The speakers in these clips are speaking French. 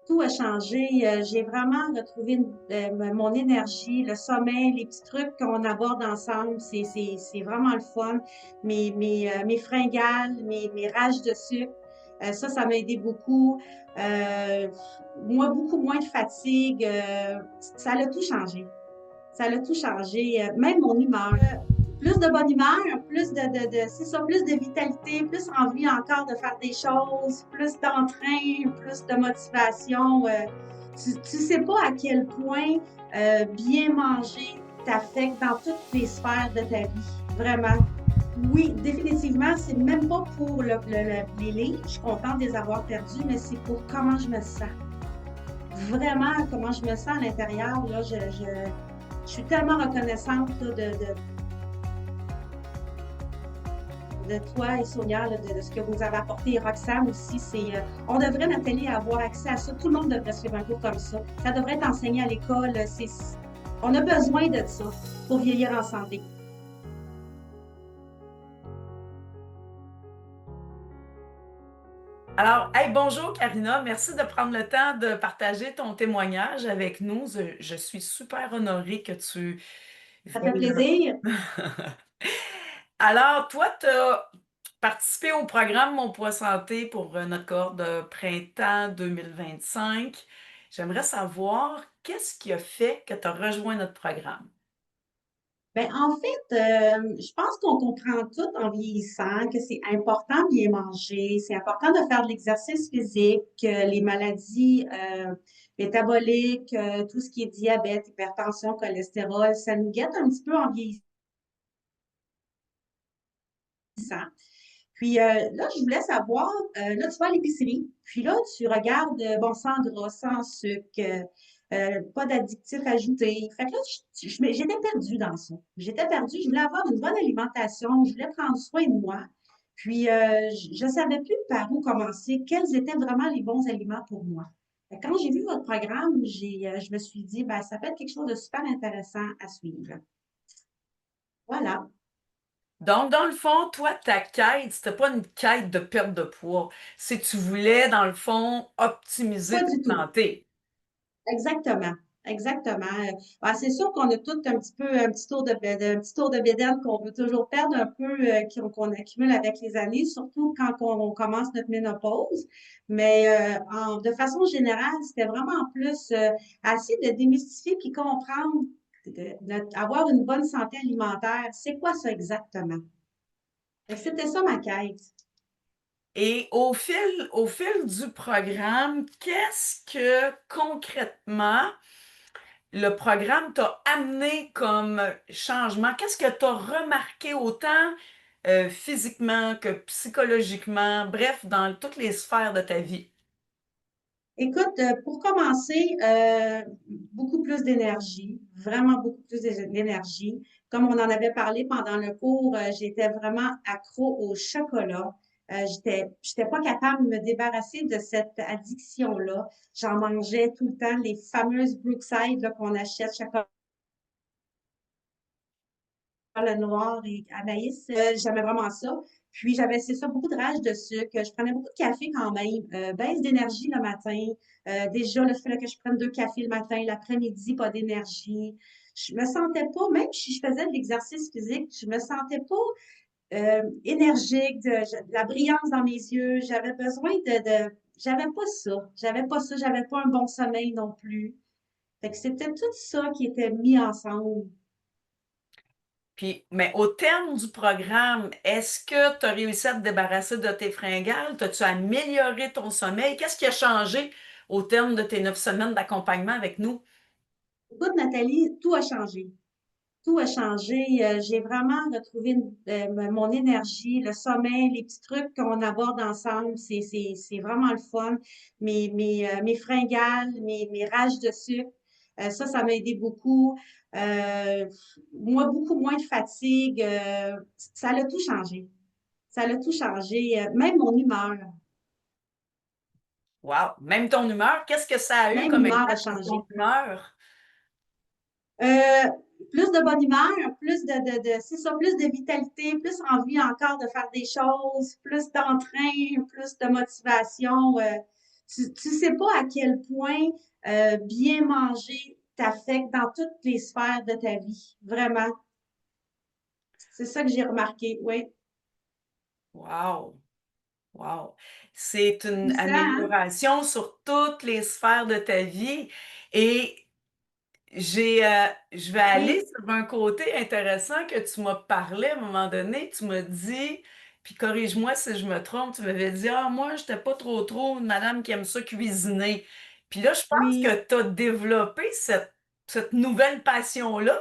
tout a changé. J'ai vraiment retrouvé mon énergie, le sommeil, les petits trucs qu'on aborde ensemble. C'est vraiment le fun. Mes fringales, mes rages de sucre, ça m'a aidé beaucoup. Euh, Moi, beaucoup moins de fatigue. Ça a tout changé. Ça a tout changé. Même mon humeur. Plus de bonne humeur, plus c'est ça, plus de vitalité, plus envie encore de faire des choses, plus d'entrain, plus de motivation. Tu sais pas à quel point bien manger t'affecte dans toutes les sphères de ta vie. Vraiment. Oui, définitivement, c'est même pas pour les livres. Je suis contente de les avoir perdus, mais c'est pour comment je me sens. Vraiment, comment je me sens à l'intérieur. Là, je suis tellement reconnaissante là, de toi et Sonia, là, de ce que vous avez apporté. Et Roxane aussi, on devrait, Nathalie, avoir accès à ça. Tout le monde devrait suivre un cours comme ça. Ça devrait être enseigné à l'école. On a besoin de ça pour vieillir en santé. Alors, hey, bonjour Karina, merci de prendre le temps de partager ton témoignage avec nous. Je suis super honorée que tu Ça fait veuilles. plaisir. Alors, toi, tu as participé au programme Mon Poids Santé pour notre cohorte de printemps 2025. J'aimerais savoir qu'est-ce qui a fait que tu as rejoint notre programme? Ben, en fait, je pense qu'on comprend tout en vieillissant que c'est important de bien manger, c'est important de faire de l'exercice physique, les maladies métaboliques, tout ce qui est diabète, hypertension, cholestérol, ça nous guette un petit peu en vieillissant. Puis là, je voulais savoir, là, tu vas à l'épicerie, puis là, tu regardes, bon, sans gras, sans sucre, pas d'addictifs ajoutés. Fait que là, j'étais perdue dans ça. J'étais perdue, je voulais avoir une bonne alimentation, je voulais prendre soin de moi. Puis, je ne savais plus par où commencer, quels étaient vraiment les bons aliments pour moi. Fait que quand j'ai vu votre programme, je me suis dit, ben, ça peut être quelque chose de super intéressant à suivre. Voilà, Donc, dans le fond, toi, ta quête, c'était pas une quête de perte de poids. C'est que tu voulais, dans le fond, optimiser pas ta du tout. santé. Exactement. Exactement. Ben, c'est sûr qu'on a tout un petit peu un petit tour un petit tour de bédaine qu'on veut toujours perdre un peu, qu'on accumule avec les années, surtout quand on commence notre ménopause. Mais de façon générale, c'était vraiment plus essayer de démystifier puis comprendre, avoir une bonne santé alimentaire. C'est quoi ça exactement? Fait que c'était ça ma quête. Et au fil du programme, qu'est-ce que concrètement le programme t'a amené comme changement? Qu'est-ce que tu as remarqué autant physiquement que psychologiquement, bref, dans toutes les sphères de ta vie? Écoute, pour commencer, beaucoup plus d'énergie, vraiment beaucoup plus d'énergie. Comme on en avait parlé pendant le cours, j'étais vraiment accro au chocolat. J'étais pas capable de me débarrasser de cette addiction-là. J'en mangeais tout le temps, les fameuses Brookside là, qu'on achète, chocolat noir et Anaïs. J'aimais vraiment ça. Puis j'avais, c'est ça, beaucoup de rage de sucre. Je prenais beaucoup de café quand même. Baisse d'énergie le matin. Déjà, le fait que je prenne 2 cafés le matin, l'après-midi, pas d'énergie. Je me sentais pas, même si je faisais de l'exercice physique, je me sentais pas énergique, de la brillance dans mes yeux. J'avais besoin j'avais pas ça. J'avais pas ça. J'avais pas un bon sommeil non plus. Fait que c'était tout ça qui était mis ensemble. Puis, mais au terme du programme, est-ce que tu as réussi à te débarrasser de tes fringales? T'as-tu amélioré ton sommeil? Qu'est-ce qui a changé au terme de tes 9 semaines d'accompagnement avec nous? Écoute, Nathalie, tout a changé. Tout a changé. J'ai vraiment retrouvé mon énergie, le sommeil, les petits trucs qu'on aborde ensemble. C'est vraiment le fun. Mes fringales, mes rages de sucre, ça m'a aidé beaucoup. Moi, beaucoup moins de fatigue. Ça a tout changé. Ça a tout changé. Même mon humeur. Wow! Même ton humeur, qu'est-ce que ça a eu Même comme l'humeur a impact sur changé. ton humeur? Euh, Plus de bonne humeur, c'est ça, plus de vitalité, plus envie encore de faire des choses, plus d'entrain, plus de motivation. Tu sais pas à quel point bien manger t'affecte dans toutes les sphères de ta vie. Vraiment. C'est ça que j'ai remarqué. Oui. Wow! Wow! C'est une Puissant, hein? amélioration sur toutes les sphères de ta vie et je vais aller Oui, sur un côté intéressant que tu m'as parlé à un moment donné. Tu m'as dit, puis corrige-moi si je me trompe, tu m'avais dit, ah, moi, j'étais pas trop une madame qui aime ça cuisiner. Puis là, je pense oui. que tu as développé cette nouvelle passion-là.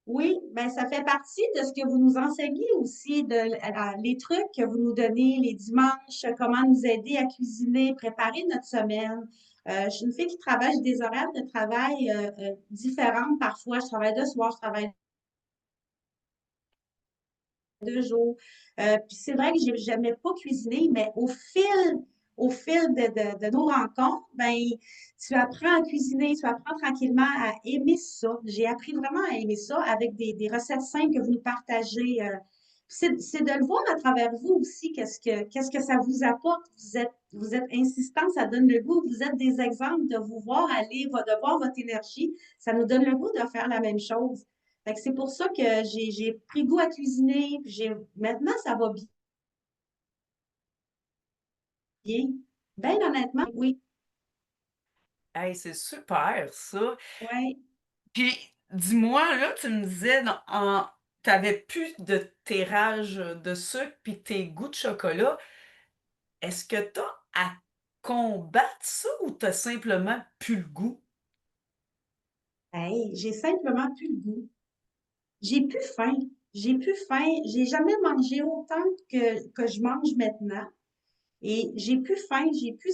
Oui, ben ça fait partie de ce que vous nous enseignez aussi, les trucs que vous nous donnez les dimanches, comment nous aider à cuisiner, préparer notre semaine. Je suis une fille qui travaille, j'ai des horaires de travail différentes parfois. Je travaille de soir, je travaille 2 jours. Puis c'est vrai que j'aimais pas cuisiner, mais au fil de nos rencontres, ben, tu apprends à cuisiner, tu apprends tranquillement à aimer ça. J'ai appris vraiment à aimer ça avec des recettes simples que vous nous partagez. C'est de le voir à travers vous aussi, qu'est-ce que ça vous apporte. Vous êtes insistant, ça donne le goût. Vous êtes des exemples de vous voir aller, de voir votre énergie. Ça nous donne le goût de faire la même chose. Fait que c'est pour ça que j'ai pris goût à cuisiner. Maintenant, ça va bien. Ben honnêtement, oui. Hey, c'est super, ça. Ouais. Puis, dis-moi, là, tu me disais, t'avais plus de tes rages de sucre puis tes goûts de chocolat. Est-ce que tu as à combattre ça ou tu as simplement plus le goût? Hey, j'ai simplement plus le goût. J'ai plus faim. J'ai plus faim. J'ai jamais mangé autant que je mange maintenant. Et j'ai plus faim. J'ai plus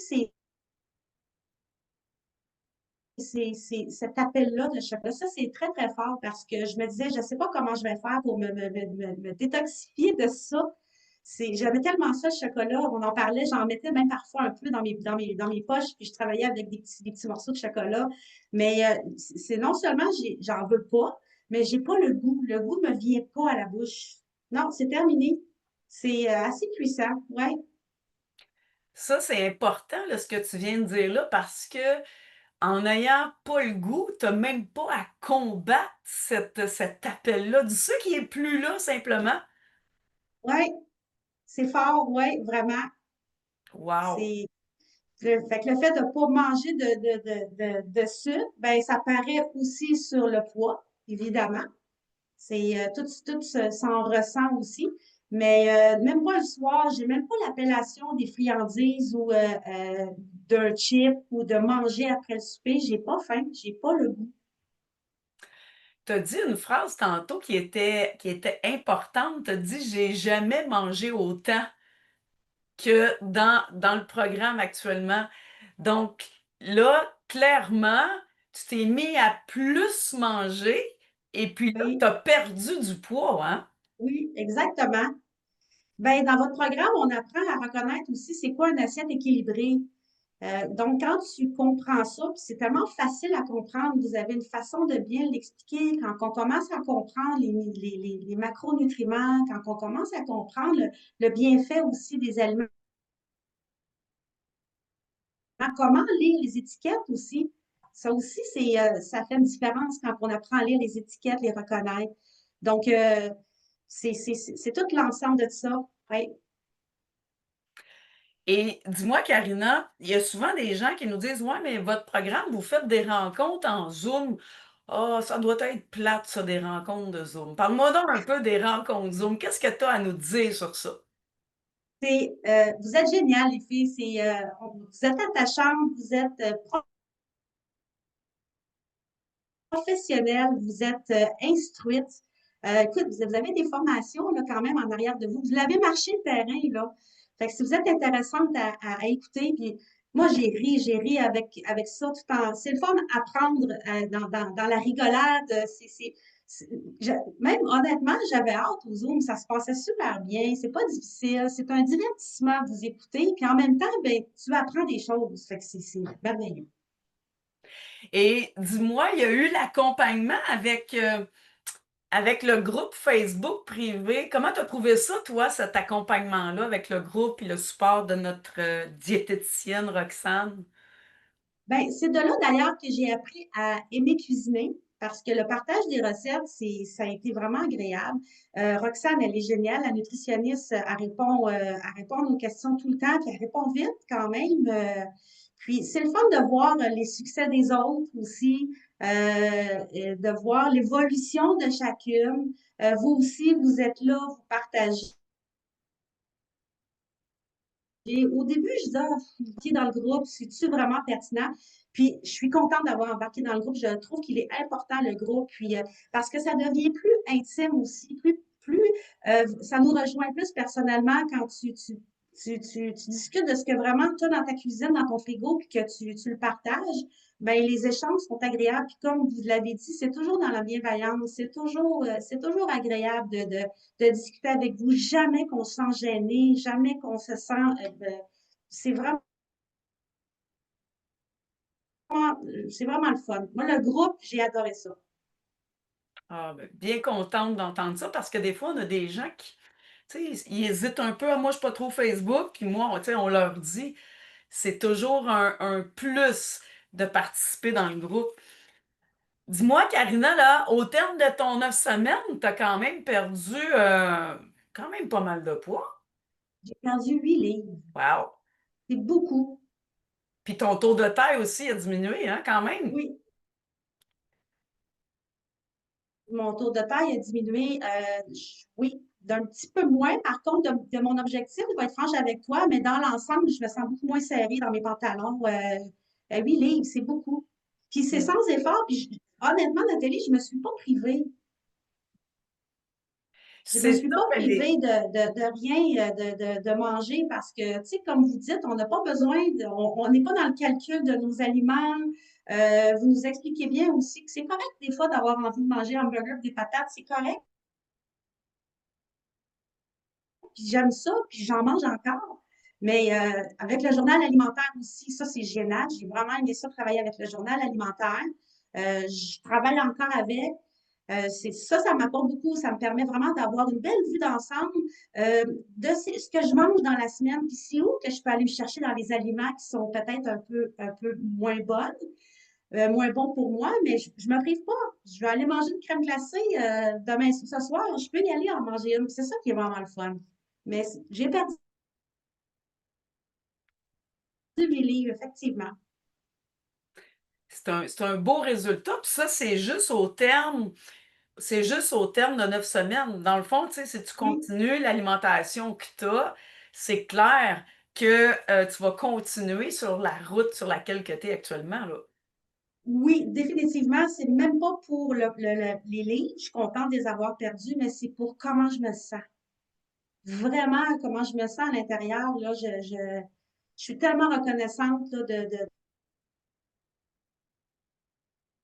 cet appel-là de chocolat. Ça, c'est très, très fort parce que je me disais, je ne sais pas comment je vais faire pour me détoxifier de ça. J'avais tellement ça, le chocolat. On en parlait, j'en mettais même parfois un peu dans mes poches, puis je travaillais avec des petits morceaux de chocolat. Mais c'est non seulement j'en veux pas, mais j'ai pas le goût. Le goût me vient pas à la bouche. Non, c'est terminé. C'est assez puissant. Ouais. Ça, c'est important, là, ce que tu viens de dire là, parce que en n'ayant pas le goût, tu n'as même pas à combattre cet appel-là du sucre qui est plus là, simplement. Ouais, c'est fort. Ouais, vraiment. Wow! C'est fait que le fait de ne pas manger de sucre, ben, ça paraît aussi sur le poids, évidemment. Tout s'en ressent aussi. Mais même pas le soir, j'ai même pas l'appellation des friandises ou d'un chip ou de manger après le souper. J'ai pas faim, j'ai pas le goût. Tu as dit une phrase tantôt qui était importante. Tu as dit: «J'ai jamais mangé autant que dans le programme actuellement». Donc là, clairement, tu t'es mis à plus manger et puis là, tu Oui, as perdu du poids, hein? oui, exactement. Ben, dans votre programme, on apprend à reconnaître aussi c'est quoi une assiette équilibrée. Donc, quand tu comprends ça, puis c'est tellement facile à comprendre, vous avez une façon de bien l'expliquer. Quand on commence à comprendre les macronutriments, quand on commence à comprendre le bienfait aussi des aliments, comment lire les étiquettes aussi. Ça aussi, ça fait une différence quand on apprend à lire les étiquettes, les reconnaître. Donc, c'est tout l'ensemble de ça. Ouais. Et dis-moi, Karina, il y a souvent des gens qui nous disent: «Ouais, mais votre programme, vous faites des rencontres en Zoom». Ah, ça doit être plate, ça, des rencontres de Zoom. Parle-moi donc un peu des rencontres Zoom. Qu'est-ce que tu as à nous dire sur ça? Vous êtes géniales, les filles. Vous êtes attachantes, vous êtes professionnelle, vous êtes instruite. Écoute, vous avez des formations là, quand même en arrière de vous. Vous l'avez marché le terrain, là. Fait que si vous êtes intéressante à écouter, puis moi, j'ai ri avec ça tout en. C'est le fun à prendre dans la rigolade. C'est- même honnêtement, j'avais hâte au Zoom. Ça se passait super bien. C'est pas difficile. C'est un divertissement à vous écouter. Puis en même temps, ben, tu apprends des choses. Fait que c'est merveilleux. Et dis-moi, il y a eu l'accompagnement avec, avec le groupe Facebook privé, comment tu as trouvé ça, toi, cet accompagnement-là avec le groupe et le support de notre diététicienne Roxane? Ben, c'est de là d'ailleurs que j'ai appris à aimer cuisiner parce que le partage des recettes, ça a été vraiment agréable. Roxane, elle est géniale, la nutritionniste, elle répond à nos questions tout le temps, puis elle répond vite quand même. Puis c'est le fun de voir les succès des autres aussi, et de voir l'évolution de chacune. Vous aussi, vous êtes là, vous partagez. Au début, je disais, ah, embarquer dans le groupe, c'est-tu vraiment pertinent? Puis, je suis contente d'avoir embarqué dans le groupe. Je trouve qu'il est important, le groupe, puis, parce que ça devient plus intime aussi, ça nous rejoint plus personnellement quand tu discutes de ce que vraiment tu as dans ta cuisine, dans ton frigo, puis que tu le partages. Ben, les échanges sont agréables. Puis, comme vous l'avez dit, c'est toujours dans la bienveillance. C'est toujours agréable de discuter avec vous. Jamais qu'on se sent gêné, jamais qu'on se sent. C'est vraiment, c'est vraiment le fun. Moi, le groupe, j'ai adoré ça. Ah, ben, bien contente d'entendre ça parce que des fois, on a des gens qui, tu sais, ils hésitent un peu. Ah, moi, je suis pas trop Facebook. Puis moi, tu sais, on leur dit, c'est toujours un plus de participer dans le groupe. Dis-moi, Karina, là, au terme de ton 9 semaines, tu as quand même perdu quand même pas mal de poids. J'ai perdu 8 livres. Wow! C'est beaucoup. Puis ton taux de taille aussi a diminué, hein, quand même. Oui, mon tour de taille a diminué, oui, d'un petit peu moins. Par contre, de mon objectif, je vais être franche avec toi, mais dans l'ensemble, je me sens beaucoup moins serrée dans mes pantalons. 8 livres, c'est beaucoup. Puis c'est Mm. sans effort. Puis honnêtement, Nathalie, je ne me suis pas privée. Je me C'est suis ça, pas mais privée de rien, de manger parce que, tu sais, comme vous dites, on n'a pas besoin, on n'est pas dans le calcul de nos aliments. Vous nous expliquez bien aussi que c'est correct des fois d'avoir envie de manger un burger, des patates, c'est correct. Puis j'aime ça, puis j'en mange encore. Mais avec le journal alimentaire aussi, ça, c'est génial. J'ai vraiment aimé ça, travailler avec le journal alimentaire. Je travaille encore avec. Ça m'apporte beaucoup. Ça me permet vraiment d'avoir une belle vue d'ensemble de ce que je mange dans la semaine. Puis c'est où que je peux aller me chercher dans les aliments qui sont peut-être un peu moins bons pour moi, mais je me prive pas. Je vais aller manger une crème glacée demain, ce soir. Je peux y aller en manger une. C'est ça qui est vraiment le fun. Mais j'ai perdu mes livres, effectivement. c'est un beau résultat. Puis ça, c'est juste au terme de 9 semaines. Dans le fond, tu sais, si tu Oui, continues l'alimentation que tu as, c'est clair que tu vas continuer sur la route sur laquelle tu es actuellement, là. oui, définitivement. C'est même pas pour les livres. Je suis contente de les avoir perdus, mais c'est pour comment je me sens. Vraiment, comment je me sens à l'intérieur. Là, je suis tellement reconnaissante là,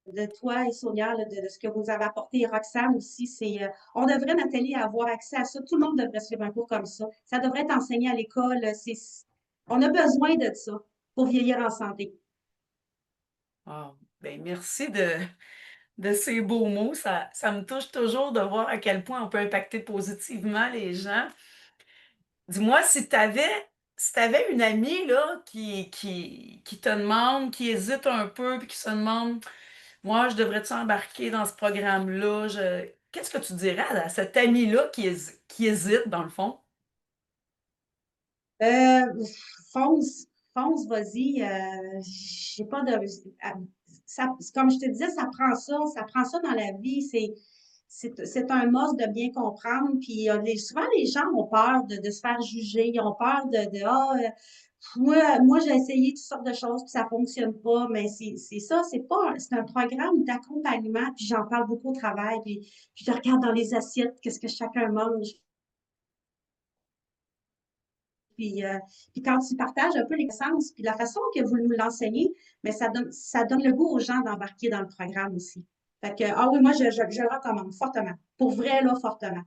de toi et Sonia, là, de ce que vous avez apporté. Et Roxane aussi, on devrait, Nathalie, avoir accès à ça. Tout le monde devrait suivre un cours comme ça. Ça devrait être enseigné à l'école. On a besoin de ça pour vieillir en santé. Ah, ben merci de ces beaux mots. Ça me touche toujours de voir à quel point on peut impacter positivement les gens. Dis-moi, si t'avais une amie là, qui te demande, qui hésite un peu, puis qui se demande, moi, je devrais-tu embarquer dans ce programme-là? Qu'est-ce que tu dirais à cette amie-là qui hésite, dans le fond? Euh, fonce, fonce, vas-y. J'ai pas de. Comme je te disais, ça prend ça dans la vie. C'est un must de bien comprendre. Puis souvent, les gens ont peur de se faire juger. Ils ont peur moi, j'ai essayé toutes sortes de choses, puis ça fonctionne pas. Mais c'est ça, c'est un programme d'accompagnement. Puis j'en parle beaucoup au travail. Puis je regarde dans les assiettes, qu'est-ce que chacun mange. Puis, euh, puis quand tu partages un peu l'expérience, puis la façon que vous nous l'enseignez, mais ça donne le goût aux gens d'embarquer dans le programme aussi. Fait que, ah oui, moi, je le recommande fortement. Pour vrai, là, fortement.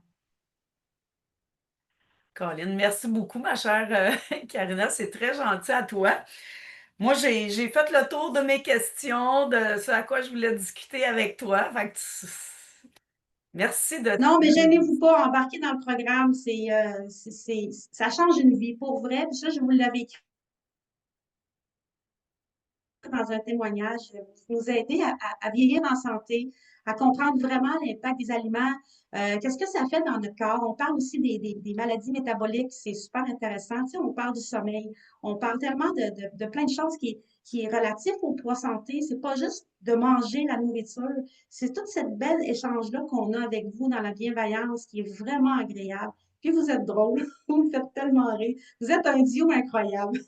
Colin, merci beaucoup, ma chère Karina. C'est très gentil à toi. Moi, j'ai fait le tour de mes questions, de ce à quoi je voulais discuter avec toi. Fait que Merci de Non, mais gênez-vous pas, embarquer dans le programme, ça change une vie pour vrai. Puis ça, je vous l'avais écrit dans un témoignage, nous aider à vieillir en santé, à comprendre vraiment l'impact des aliments, qu'est-ce que ça fait dans notre corps. On parle aussi des maladies métaboliques, c'est super intéressant. Tu sais, on parle du sommeil, on parle tellement de plein de choses qui est relatif au poids santé. C'est pas juste de manger la nourriture, c'est toute cette belle échange-là qu'on a avec vous dans la bienveillance qui est vraiment agréable. Puis vous êtes drôle, vous me faites tellement rire. Vous êtes un duo incroyable.